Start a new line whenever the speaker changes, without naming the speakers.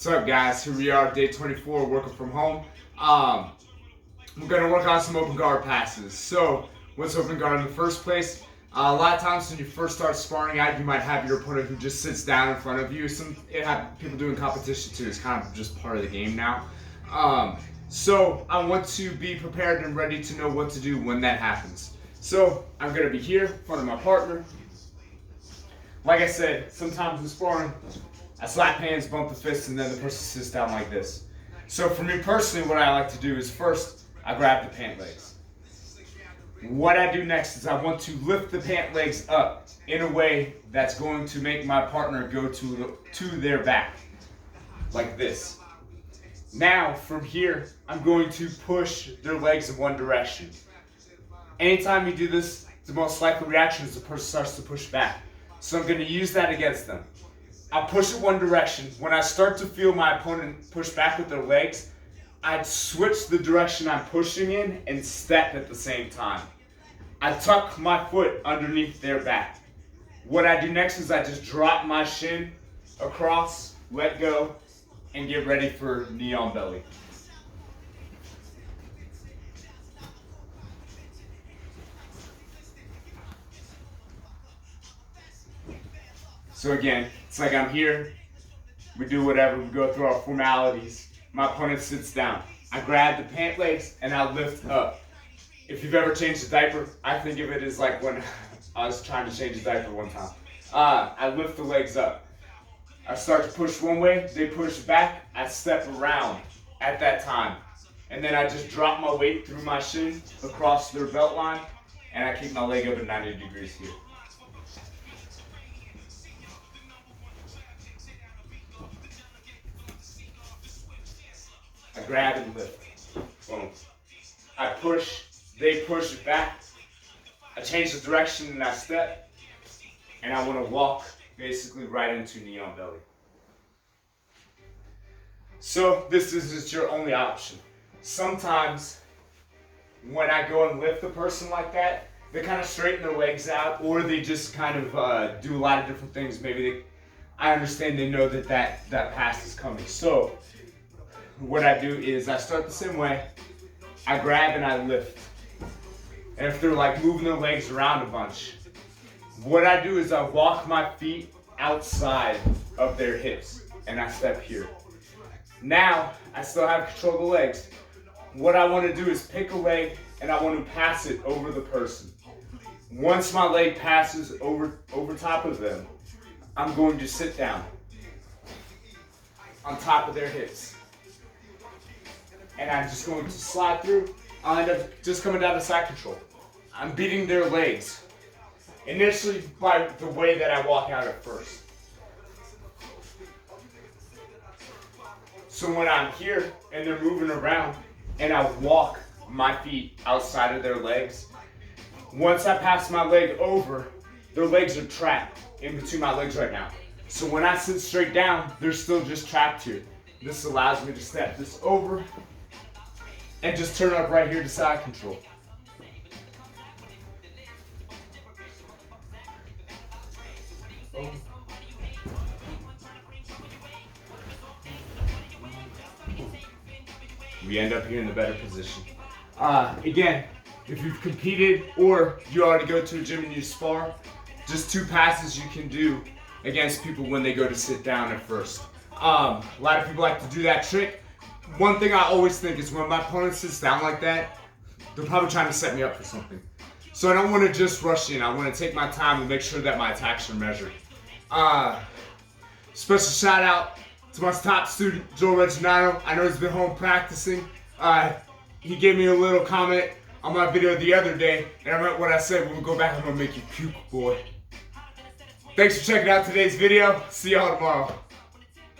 What's up, guys? Here we are, day 24, working from home. We're going to work on some open guard passes. So, what's open guard in the first place? A lot of times when you first start sparring out, you might have your opponent who just sits down in front of you. People doing competition too. It's kind of just part of the game now. So, I want to be prepared and ready to know what to do when that happens. So, I'm going to be here in front of my partner. Like I said, sometimes in sparring, I slap hands, bump the fists, and then the person sits down like this. So for me personally, what I like to do is first, I grab the pant legs. What I do next is I want to lift the pant legs up in a way that's going to make my partner go to their back, like this. Now, from here, I'm going to push their legs in one direction. Anytime you do this, the most likely reaction is the person starts to push back. So I'm going to use that against them. I'll push it one direction. When I start to feel my opponent push back with their legs, I'd switch the direction I'm pushing in and step at the same time. I tuck my foot underneath their back. What I do next is I just drop my shin across, let go, and get ready for knee on belly. So again, it's like I'm here, we do whatever, we go through our formalities. My opponent sits down. I grab the pant legs and I lift up. If you've ever changed a diaper, I think of it as like when I was trying to change a diaper one time. I lift the legs up. I start to push one way, they push back, I step around at that time. And then I just drop my weight through my shin across their belt line and I keep my leg up at 90 degrees here. I grab and lift. Boom. I push, they push it back. I change the direction and I step. And I want to walk basically right into knee on belly. So this isn't your only option. Sometimes when I go and lift the person like that, they kind of straighten their legs out or they just kind of do a lot of different things. I understand they know that pass is coming. So what I do is I start the same way. I grab and I lift. And if they're like moving their legs around a bunch, what I do is I walk my feet outside of their hips and I step here. Now, I still have control of the legs. What I want to do is pick a leg and I want to pass it over the person. Once my leg passes over top of them, I'm going to sit down on top of their hips. And I'm just going to slide through. I'll end up just coming down to side control. I'm beating their legs. Initially by the way that I walk out at first. So when I'm here and they're moving around and I walk my feet outside of their legs, once I pass my leg over, their legs are trapped in between my legs right now. So when I sit straight down, they're still just trapped here. This allows me to step this over and just turn up right here to side control. We end up here in the better position. Again, if you've competed or you already go to a gym and you spar, just 2 passes you can do against people when they go to sit down at first. A lot of people like to do that trick. One thing I always think is when my opponent sits down like that, they're probably trying to set me up for something. So I don't want to just rush in. I want to take my time and make sure that my attacks are measured. Special shout out to my top student, Joe Reginato. I know he's been home practicing. He gave me a little comment on my video the other day, and I meant what I said. When we go back, I'm going to make you puke, boy. Thanks for checking out today's video. See y'all tomorrow.